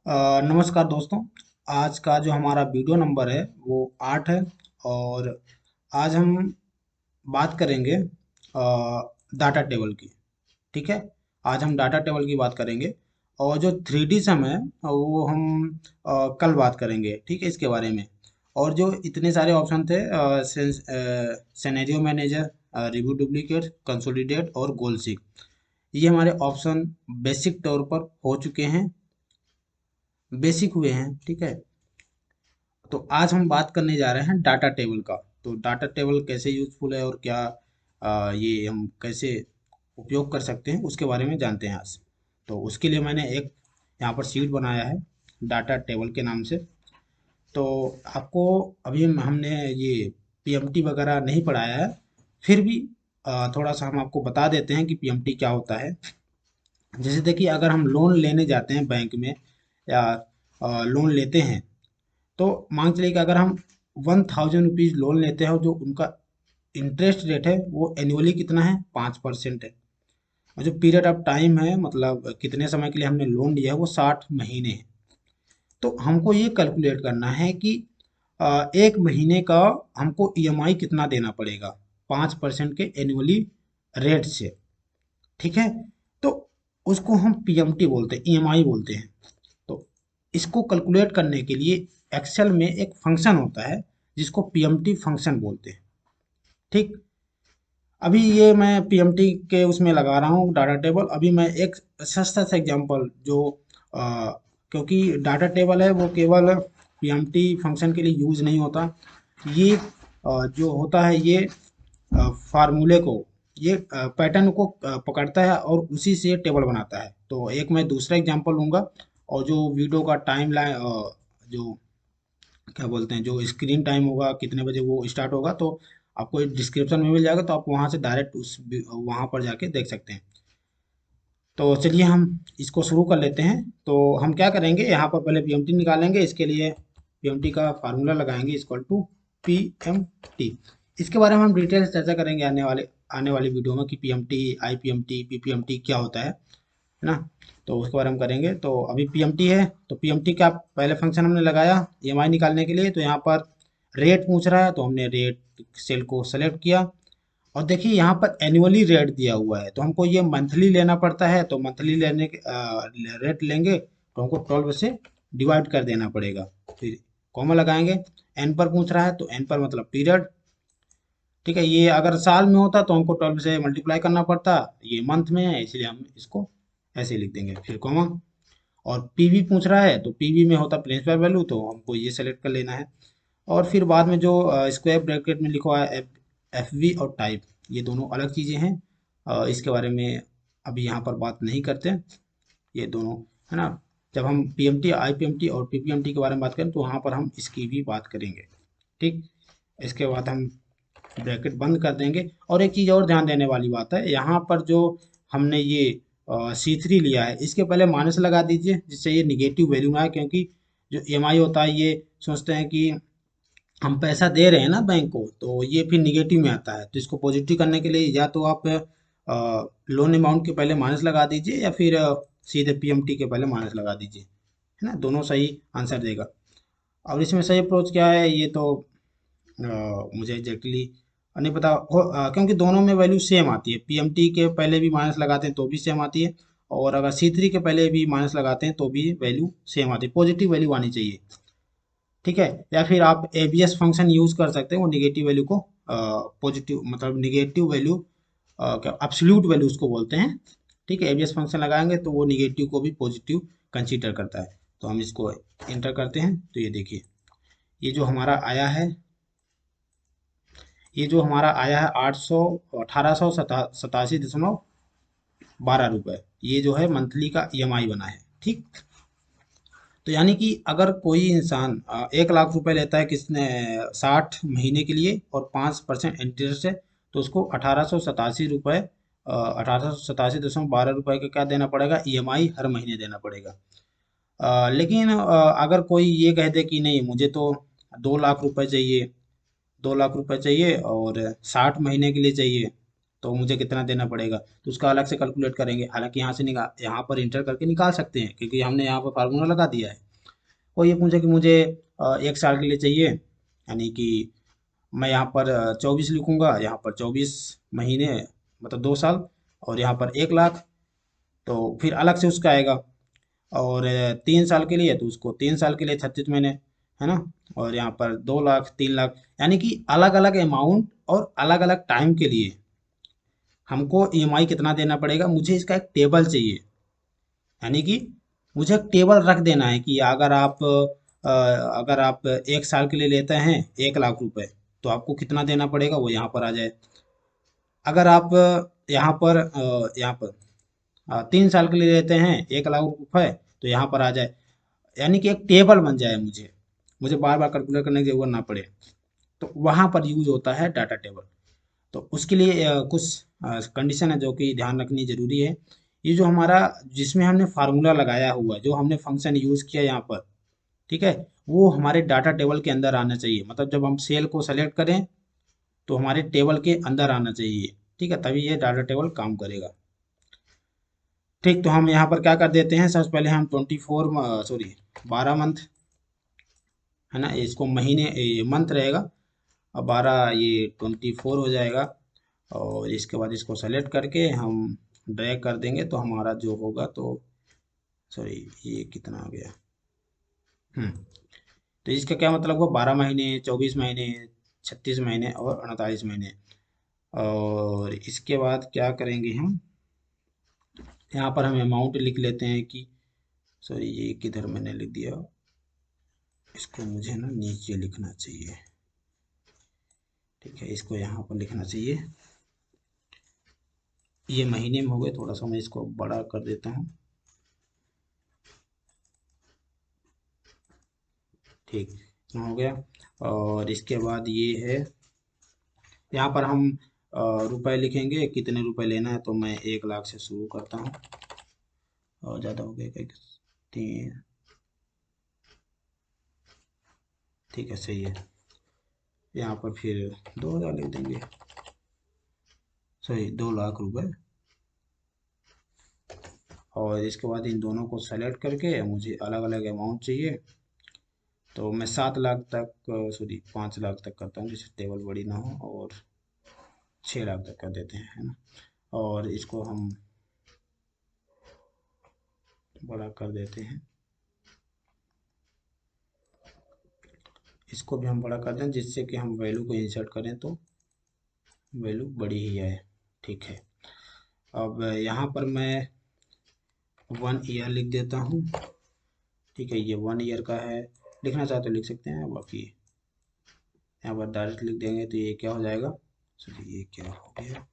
नमस्कार दोस्तों। आज का जो हमारा वीडियो नंबर है वो 8 है। और आज हम बात करेंगे डाटा टेबल की। ठीक है। आज हम डाटा टेबल की बात करेंगे। और जो 3D सम है वो हम कल बात करेंगे, ठीक है, इसके बारे में। और जो इतने सारे ऑप्शन थे, scenario manager, review duplicate, consolidate और गोल सीक, ये हमारे ऑप्शन बेसिक तौर पर हो चुके हैं, बेसिक हुए हैं। ठीक है। तो आज हम बात करने जा रहे हैं डाटा टेबल का। तो डाटा टेबल कैसे यूजफुल है और क्या ये हम कैसे उपयोग कर सकते हैं उसके बारे में जानते हैं आज। तो उसके लिए मैंने एक यहाँ पर शीट बनाया है डाटा टेबल के नाम से। तो आपको अभी हमने ये पीएमटी वगैरह नहीं पढ़ाया है, फिर भी थोड़ा सा हम आपको बता देते हैं कि पीएमटी क्या होता है। जैसे देखिए, अगर हम लोन लेने जाते हैं बैंक में या लोन लेते हैं, तो मान चलिए कि अगर हम 1000 रुपीज लोन लेते हैं और जो उनका इंटरेस्ट रेट है वो एनुअली कितना है, 5% है। और जो पीरियड ऑफ टाइम है, मतलब कितने समय के लिए हमने लोन लिया है, वो 60 महीने है। तो हमको ये कैलकुलेट करना है कि एक महीने का हमको ईएमआई कितना देना पड़ेगा 5% के एनुअली रेट से। ठीक है। तो उसको हम पीएमटी बोलते हैं, ईएमआई बोलते हैं। तो इसको कैलकुलेट करने के लिए एक्सेल में एक फंक्शन होता है जिसको पीएमटी फंक्शन बोलते हैं। ठीक। अभी ये मैं पीएमटी के उसमें लगा रहा हूँ डाटा टेबल। अभी मैं एक सस्ता सा एग्जांपल जो क्योंकि डाटा टेबल है वो केवल पीएमटी फंक्शन के लिए यूज नहीं होता। ये जो होता है ये फार्मूले को, ये पैटर्न को पकड़ता है और उसी से टेबल बनाता है। तो एक मैं दूसरा एग्जांपल लूंगा। और जो वीडियो का टाइम लाइन, जो क्या बोलते हैं, जो स्क्रीन टाइम होगा कितने बजे वो स्टार्ट होगा, तो आपको डिस्क्रिप्शन में मिल जाएगा, तो आप वहां से डायरेक्ट उस वहां पर जाके देख सकते हैं। तो चलिए हम इसको शुरू कर लेते हैं। तो हम क्या करेंगे, यहाँ पर पहले पीएमटी निकालेंगे। इसके लिए पीएमटी का फार्मूला लगाएंगे, इक्वल टू पीएमटी। इसके बारे में हम डिटेल से चर्चा करेंगे आने वाली वीडियो में कि पीएमटी, आईपीएमटी, पीपीएमटी क्या होता है ना। तो उसके बारे में करेंगे। तो अभी पीएमटी है, तो पीएमटी का पहले फंक्शन हमने लगाया ईएमआई निकालने के लिए। तो यहाँ पर रेट पूछ रहा है, तो हमने रेट सेल को सेलेक्ट किया। और देखिए यहाँ पर एनुअली रेट दिया हुआ है, तो हमको ये मंथली लेना पड़ता है। तो मंथली लेने के रेट लेंगे तो हमको 12 से डिवाइड कर देना पड़ेगा। फिर कॉमा लगाएंगे। एन पर पूछ रहा है, तो एन पर मतलब पीरियड। ठीक है। ये अगर साल में होता तो हमको 12 से मल्टीप्लाई करना पड़ता, ये मंथ में है इसलिए हम इसको ऐसे लिख देंगे, फिर कॉमा। और पीवी पूछ रहा है, तो पीवी में होता प्रिंसिपल वैल्यू, तो हमको ये सेलेक्ट कर लेना है। और फिर बाद में जो स्क्वायर ब्रैकेट में लिखा हुआ है एफ वी और टाइप, ये दोनों अलग चीज़ें हैं। इसके बारे में अभी यहाँ पर बात नहीं करते। ये दोनों है ना। जब हम पीएमटी, आईपीएमटी और पीपीएमटी के बारे में बात करें तो वहाँ पर हम इसकी भी बात करेंगे। ठीक। इसके बाद हम ब्रैकेट बंद कर देंगे। और एक चीज़ और ध्यान देने वाली बात है, यहाँ पर जो हमने ये C3 लिया है, इसके पहले माइनस लगा दीजिए जिससे ये निगेटिव वैल्यू ना आए। क्योंकि जो ईएमआई होता है ये सोचते हैं कि हम पैसा दे रहे हैं ना बैंक को, तो ये फिर निगेटिव में आता है। तो इसको पॉजिटिव करने के लिए या तो आप लोन अमाउंट के पहले माइनस लगा दीजिए, या फिर सीधे पीएमटी के पहले माइनस लगा दीजिए, है ना। दोनों सही आंसर देगा। और इसमें सही अप्रोच क्या है ये तो मुझे एग्जैक्टली नहीं पता क्योंकि दोनों में वैल्यू सेम आती है। पीएमटी के पहले भी माइनस लगाते हैं तो भी सेम आती है, और अगर C3 के पहले भी माइनस लगाते हैं तो भी वैल्यू सेम आती है। पॉजिटिव वैल्यू आनी चाहिए। ठीक है। या फिर आप एबीएस फंक्शन यूज कर सकते हैं, वो निगेटिव वैल्यू को पॉजिटिव, मतलब निगेटिव वैल्यू क्या एब्सोल्यूट वैल्यू उसको बोलते हैं। ठीक है। एबीएस फंक्शन लगाएंगे तो वो निगेटिव को भी पॉजिटिव कंसीडर करता है। तो हम इसको एंटर करते हैं, तो ये देखिए, ये जो हमारा आया है, ये जो हमारा आया है 18,87.12 रुपये, ये जो है मंथली का ईएमआई बना है। ठीक। तो यानी कि अगर कोई इंसान 1 लाख रुपए लेता है किसने, 60 महीने के लिए, और 5% इंटरेस्ट है, तो उसको 1887 रुपये, 1887.12 रुपये का क्या देना पड़ेगा, ईएमआई हर महीने देना पड़ेगा। लेकिन अगर कोई ये कह दे कि नहीं, मुझे तो 2 लाख रुपए चाहिए, 2 लाख रुपए चाहिए और 60 महीने के लिए चाहिए, तो मुझे कितना देना पड़ेगा, तो उसका अलग से कैलकुलेट करेंगे। हालांकि यहाँ से निकाल, यहाँ पर इंटर करके निकाल सकते हैं क्योंकि हमने यहाँ पर फार्मूला लगा दिया है। और ये पूछे कि मुझे 1 साल के लिए चाहिए, यानी कि मैं यहाँ पर 24 लिखूंगा, यहाँ पर 24 महीने, मतलब 2 साल, और यहाँ पर 1 लाख। तो फिर अलग से उसका आएगा। और 3 साल के लिए तो उसको 3 साल के लिए 36 महीने, है ना। और यहाँ पर 2 लाख, 3 लाख, यानी कि अलग अलग अमाउंट और अलग अलग टाइम के लिए हमको ईएमआई कितना देना पड़ेगा, मुझे इसका एक टेबल चाहिए। यानी कि मुझे एक टेबल रख देना है कि अगर आप 1 साल के लिए लेते हैं 1 लाख रुपए, तो आपको कितना देना पड़ेगा वो यहाँ पर आ जाए। अगर आप यहाँ पर 3 साल के लिए लेते हैं 1 लाख रुपए, तो यहाँ पर आ जाए। यानी कि एक टेबल बन जाए, मुझे मुझे बार बार कैलकुलेट करने की जरूरत ना पड़े। तो वहाँ पर यूज होता है डाटा टेबल। तो उसके लिए कुछ कंडीशन है जो कि ध्यान रखनी जरूरी है। ये जो हमारा, जिसमें हमने फार्मूला लगाया हुआ है, जो हमने फंक्शन यूज किया यहाँ पर, ठीक है, वो हमारे डाटा टेबल के अंदर आना चाहिए। मतलब जब हम सेल को सेलेक्ट करें तो हमारे टेबल के अंदर आना चाहिए, ठीक है, तभी ये डाटा टेबल काम करेगा। ठीक, तो हम यहाँ पर क्या कर देते हैं, सबसे पहले हम 12 मंथ, है ना, इसको महीने, मंथ रहेगा। अब 12, ये 24 हो जाएगा। और इसके बाद इसको सेलेक्ट करके हम ड्रैग कर देंगे तो हमारा जो होगा, तो सॉरी, ये कितना आ गया। हम्म तो इसका क्या मतलब हुआ, 12 महीने, 24 महीने, 36 महीने और 48 महीने। और इसके बाद क्या करेंगे हम, यहाँ पर हम अमाउंट लिख लेते हैं कि, सॉरी, ये किधर मैंने लिख दिया, इसको मुझे ना नीचे लिखना चाहिए। ठीक है, इसको यहाँ पर लिखना चाहिए। ये महीने में हो गए, थोड़ा सा मैं इसको बड़ा कर देता हूँ। ठीक, इतना हो गया। और इसके बाद ये है, यहाँ पर हम रुपए लिखेंगे, कितने रुपए लेना है, तो मैं 1 लाख से शुरू करता हूँ। और ज़्यादा हो गया क्या, 3, ठीक है, सही है। यहाँ पर फिर 2,000 लिख देंगे, सॉरी, 2 लाख रुपए। और इसके बाद इन दोनों को सेलेक्ट करके मुझे अलग अलग अमाउंट चाहिए। तो मैं 7 लाख तक, सॉरी, 5 लाख तक करता हूँ, जिससे टेबल बड़ी ना हो। और 6 लाख तक कर देते हैं, है ना। और इसको हम बड़ा कर देते हैं, इसको भी हम बड़ा कर दें, जिससे कि हम वैल्यू को इंसर्ट करें तो वैल्यू बड़ी ही आए। ठीक है, अब यहाँ पर मैं 1 ईयर लिख देता हूँ। ठीक है, ये 1 ईयर का है, लिखना चाहे तो लिख सकते हैं, बाकी यहाँ पर डायरेक्ट लिख देंगे तो ये क्या हो जाएगा, सॉरी, ये क्या हो गया,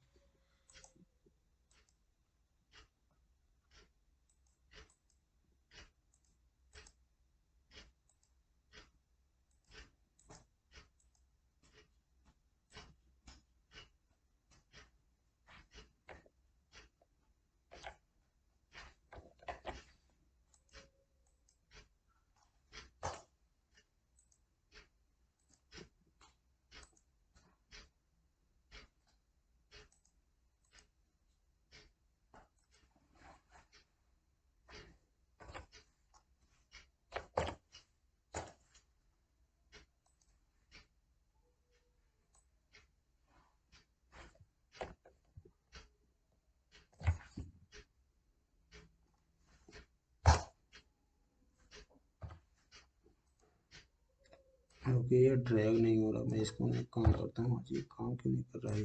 क्योंकि ये ड्रैग नहीं हो रहा। मैं इसको नहीं काम करता हूँ, ये काम क्यों नहीं कर रहा है।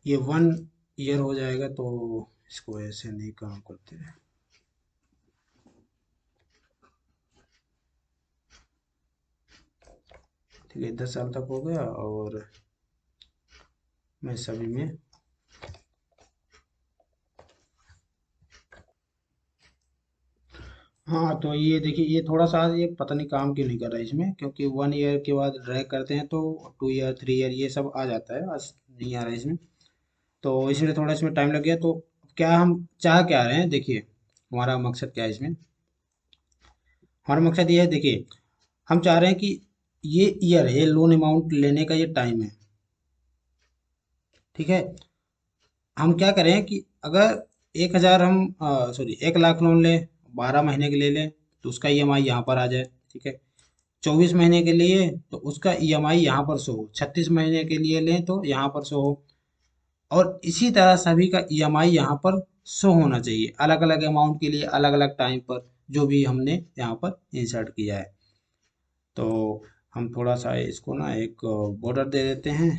ये 1 ईयर हो जाएगा, तो इसको ऐसे नहीं काम करते हैं। ठीक है, 10 साल तक हो गया। और मैं सभी में, हाँ, तो ये देखिए, ये थोड़ा सा ये पता नहीं काम क्यों नहीं कर रहा है इसमें, क्योंकि 1 ईयर के बाद ड्रैग करते हैं तो 2 ईयर, 3 ईयर ये सब आ जाता है, आज नहीं आ रहा है इसमें। तो इसलिए थोड़ा इसमें टाइम लग गया। तो क्या हम चाह क्या रहे हैं, देखिए हमारा मकसद क्या है इसमें। हमारा मकसद ये है, देखिए, हम चाह रहे हैं कि ये ईयर है, ये लोन अमाउंट लेने का ये टाइम है, ठीक है। हम क्या करें कि अगर 1,000 हम सॉरी 1 लाख लोन लें, 12 महीने के लिए लें, तो उसका ईएमआई यहाँ पर आ जाए। ठीक है। 24 महीने के लिए तो उसका ईएमआई यहाँ पर शो हो, 36 महीने के लिए लें तो यहाँ पर शो हो, और इसी तरह सभी का ईएमआई यहाँ पर शो होना चाहिए, अलग अलग अमाउंट के लिए अलग अलग टाइम पर, जो भी हमने यहाँ पर इंसर्ट किया है। तो हम थोड़ा सा इसको ना एक बॉर्डर दे देते हैं।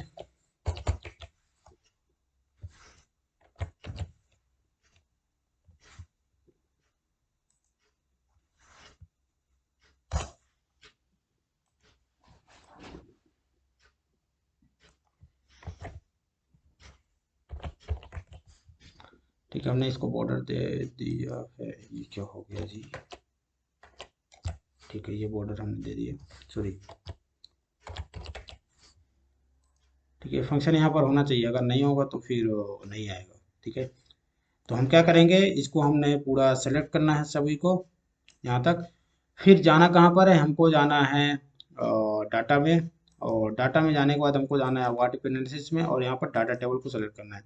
ठीक है, हमने इसको बॉर्डर दे दिया है। ये क्या हो गया जी? ठीक है, ये बॉर्डर हमने दे दिया, सॉरी। ठीक है, फंक्शन यहाँ पर होना चाहिए, अगर नहीं होगा तो फिर नहीं आएगा। ठीक है, तो हम क्या करेंगे, इसको हमने पूरा सेलेक्ट करना है सभी को यहाँ तक। फिर जाना कहाँ पर है, हमको जाना है डाटा में, और डाटा में जाने के बाद हमको जाना है वाट एनालिसिस में, और यहाँ पर डाटा टेबल को सेलेक्ट करना है।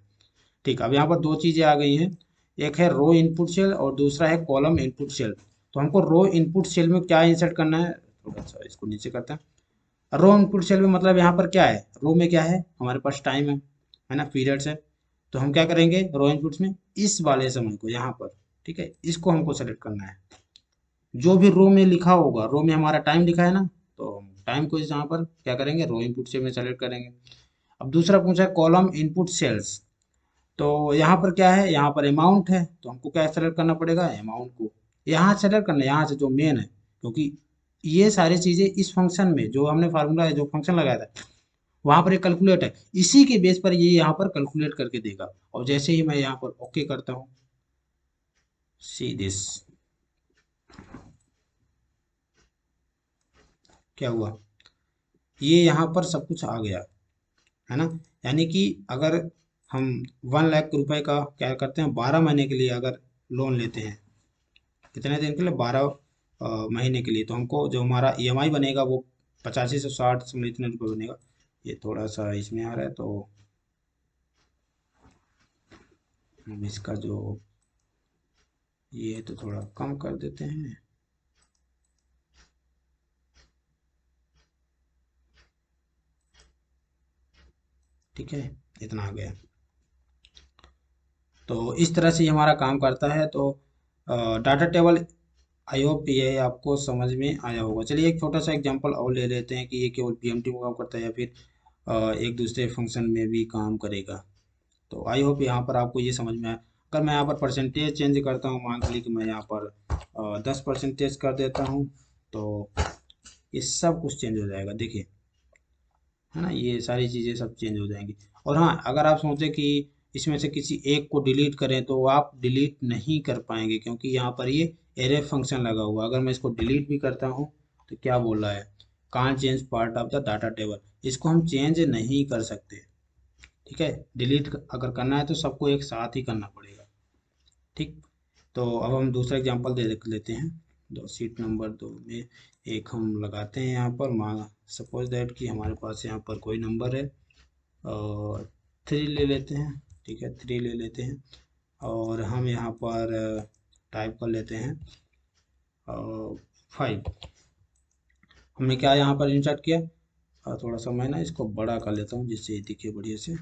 ठीक, अब यहाँ पर दो चीज़ें आ गई हैं, एक है रो इनपुट सेल और दूसरा है कॉलम इनपुट सेल। तो हमको रो इनपुट सेल में क्या इंसर्ट करना है, थोड़ा सा इसको नीचे करते हैं। रो इनपुट सेल में मतलब यहाँ पर क्या है, रो में क्या है, हमारे पास टाइम है ना, पीरियड्स है। तो हम क्या करेंगे रो इनपुट्स में, इस वाले समय को यहाँ पर, ठीक है, इसको हमको सेलेक्ट करना है। जो भी रो में लिखा होगा, रो में हमारा टाइम लिखा है ना, तो हम टाइम को इस यहाँ पर क्या करेंगे, रो इनपुट सेल में सेलेक्ट करेंगे। अब दूसरा पूछा है कॉलम इनपुट सेल्स, तो यहाँ पर क्या है, यहाँ पर अमाउंट है, तो हमको क्या सेलेक्ट करना पड़ेगा, अमाउंट को यहाँ सेलेक्ट करना है, यहाँ से जो मेन है, क्योंकि ये सारी चीजें इस फंक्शन में जो हमने फार्मूला जो फंक्शन लगाया था, वहां पर एक कैलकुलेट है, इसी के बेस पर ये यहाँ पर कैलकुलेट करके देगा। और जैसे ही मैं यहाँ पर ओके करता हूँ, सी दिस, क्या हुआ, ये यहाँ पर सब कुछ आ गया, है ना। यानी कि अगर हम 1 लाख रुपए का क्या करते हैं, 12 महीने के लिए अगर लोन लेते हैं, कितने दिन के लिए, 12 महीने के लिए, तो हमको जो हमारा ईएमआई बनेगा वो 85 से 60 समझ इतने रुपये बनेगा। ये थोड़ा सा इसमें आ रहा है, तो हम इसका जो ये है तो थोड़ा कम कर देते हैं। ठीक है, इतना आ गया। तो इस तरह से ये हमारा काम करता है। तो डाटा टेबल, आई होप ये आपको समझ में आया होगा। चलिए एक छोटा सा एग्जांपल और ले लेते हैं कि ये केवल पीएमटी में काम करता है या फिर एक दूसरे फंक्शन में भी काम करेगा। तो आई होप यहाँ पर आपको ये समझ में आया। अगर मैं यहाँ पर परसेंटेज चेंज करता हूँ, मान लीजिए कि मैं यहाँ पर 10% कर देता हूँ, तो ये सब कुछ चेंज हो जाएगा, देखिए, है ना, ये सारी चीज़ें सब चेंज हो जाएंगी। और हाँ, अगर आप सोचें कि इसमें से किसी एक को डिलीट करें तो आप डिलीट नहीं कर पाएंगे, क्योंकि यहाँ पर ये एरे फंक्शन लगा हुआ है। अगर मैं इसको डिलीट भी करता हूँ तो क्या बोल रहा है, can't change part of the data table, इसको हम चेंज नहीं कर सकते। ठीक है, डिलीट अगर करना है तो सबको एक साथ ही करना पड़ेगा। ठीक, तो अब हम दूसरा एग्जांपल दे देख लेते हैं। दो सीट नंबर 2 में एक हम लगाते हैं यहाँ पर, मान सपोज दैट कि हमारे पास यहाँ पर कोई नंबर है, और 3 ले लेते हैं। ठीक है, 3 ले लेते हैं, और हम यहाँ पर टाइप कर लेते हैं 5। हमने क्या यहाँ पर इंसर्ट किया, थोड़ा सा मैं ना इसको बड़ा कर लेता हूँ जिससे ये दिखे बढ़िया से।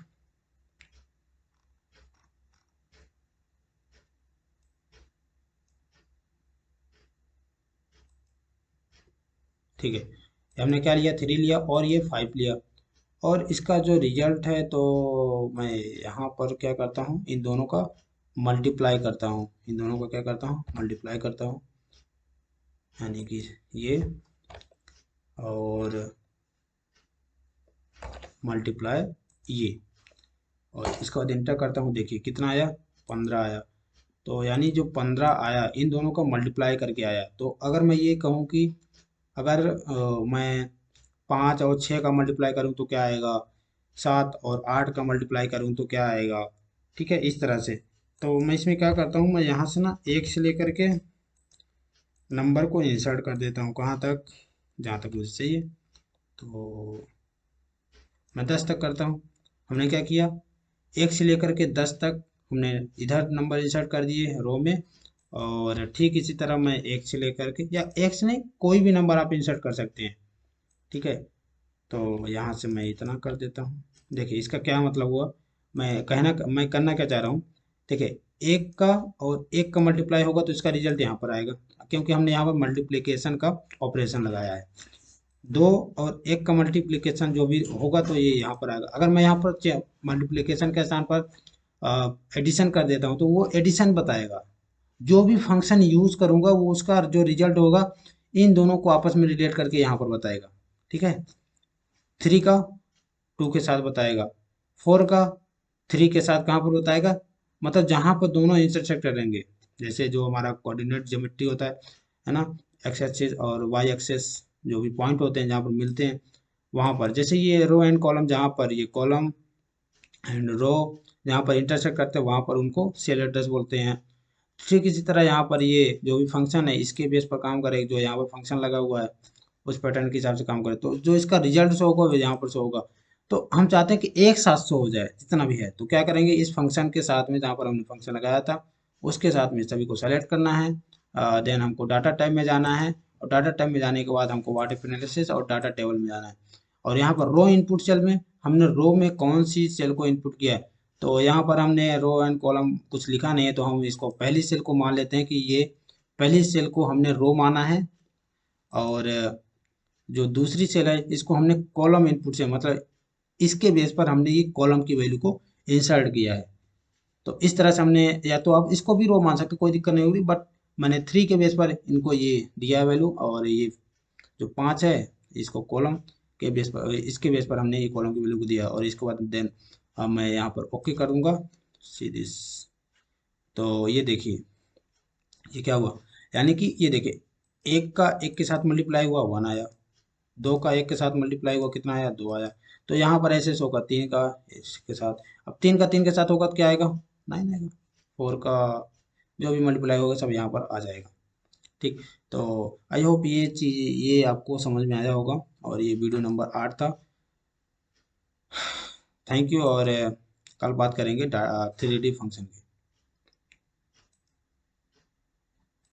ठीक है, हमने क्या लिया, 3 लिया और ये 5 लिया, और इसका जो रिजल्ट है, तो मैं यहाँ पर क्या करता हूँ, इन दोनों का मल्टीप्लाई करता हूँ, इन दोनों का क्या करता हूँ, मल्टीप्लाई करता हूँ, यानी कि ये और मल्टीप्लाई ये, और इसका बाद इंटर करता हूँ, देखिए कितना आया, 15 आया। तो यानी जो 15 आया इन दोनों का मल्टीप्लाई करके आया। तो अगर मैं ये कहूँ कि अगर मैं 5 और 6 का मल्टीप्लाई करूँ तो क्या आएगा, 7 और 8 का मल्टीप्लाई करूँ तो क्या आएगा। ठीक है, इस तरह से। तो मैं इसमें क्या करता हूँ, मैं यहाँ से ना 1 से लेकर के नंबर को इंसर्ट कर देता हूँ, कहाँ तक, जहाँ तक मुझे चाहिए। तो मैं 10 तक करता हूँ। हमने क्या किया, एक से लेकर के 10 तक हमने इधर नंबर इंसर्ट कर दिए रो में। और ठीक इसी तरह मैं एक से लेकर के, या एक से नहीं, कोई भी नंबर आप इंसर्ट कर सकते हैं। ठीक है, तो यहाँ से मैं इतना कर देता हूँ। देखिए इसका क्या मतलब हुआ, मैं करना क्या चाह रहा हूँ। देखिए एक का और एक का मल्टीप्लाई होगा तो इसका रिजल्ट यहाँ पर आएगा, क्योंकि हमने यहाँ पर मल्टीप्लिकेशन का ऑपरेशन लगाया है। दो और एक का मल्टीप्लिकेशन जो भी होगा तो ये यहाँ पर आएगा। अगर मैं यहाँ पर मल्टीप्लिकेशन के स्थान पर एडिशन कर देता हूँ तो वो एडिशन बताएगा। जो भी फंक्शन यूज करूंगा वो उसका जो रिजल्ट होगा इन दोनों को आपस में रिलेट करके यहाँ पर बताएगा। ठीक है, थ्री का टू के साथ बताएगा, फोर का थ्री के साथ कहाँ पर बताएगा, मतलब जहाँ पर दोनों इंटरसेक्ट करेंगे। जैसे जो हमारा कोऑर्डिनेट ज्योमेट्री होता है ना, एक्स एक्सिस और वाई एक्सिस, जो भी पॉइंट होते हैं जहाँ पर मिलते हैं वहाँ पर, जैसे ये रो एंड कॉलम, जहाँ पर ये कॉलम एंड रो जहाँ पर इंटरसेक्ट करते हैं वहाँ पर उनको सेल एड्रेस बोलते हैं। ठीक इसी तरह यहाँ पर ये जो भी फंक्शन है इसके बेस पर काम करेगा, जो यहाँ पर फंक्शन लगा हुआ है उस पैटर्न के हिसाब से काम करे, तो जो इसका रिजल्ट शो होगा वो यहाँ पर शो होगा। तो हम चाहते हैं कि एक साथ शो हो जाए जितना भी है, तो क्या करेंगे, इस फंक्शन के साथ में जहाँ पर हमने फंक्शन लगाया था उसके साथ में सभी को सेलेक्ट करना है। देन हमको डाटा टाइप में जाना है, और डाटा टाइप में जाने के बाद हमको व्हाट इफ एनालिसिस और डाटा टेबल में जाना है। और यहाँ पर रो इनपुट सेल में हमने रो में कौन सी सेल को इनपुट किया है, तो यहाँ पर हमने रो एंड कॉलम कुछ लिखा नहीं है, तो हम इसको पहली सेल को मान लेते हैं कि ये पहली सेल को हमने रो माना है। और जो दूसरी सेल है इसको हमने कॉलम इनपुट से, मतलब इसके बेस पर हमने ये कॉलम की वैल्यू को इंसर्ट किया है। तो इस तरह से हमने, या तो आप इसको भी रो मान सकते, कोई दिक्कत नहीं होगी, बट मैंने थ्री के बेस पर इनको ये दिया है वैल्यू, और ये जो पाँच है इसको कॉलम के बेस पर, इसके बेस पर हमने ये कॉलम की वैल्यू को दिया, और इसके बाद देन अब मैं यहाँ पर ओके करूँगा सीधे। तो ये देखिए ये क्या हुआ, यानी कि ये देखिए एक का एक के साथ मल्टीप्लाई हुआ वन आया, दो का एक के साथ मल्टीप्लाई हुआ कितना आया, दो आया। तो यहाँ पर ऐसे होगा तीन का इसके साथ, अब तीन का तीन के साथ होगा तो क्या आएगा, नाइन आएगा। फोर का जो भी मल्टीप्लाई होगा सब यहाँ पर आ जाएगा। ठीक, तो आई होप ये चीज़ ये आपको समझ में आया होगा, और ये वीडियो नंबर 8 था। थैंक यू, और कल बात करेंगे 3D फंक्शन की।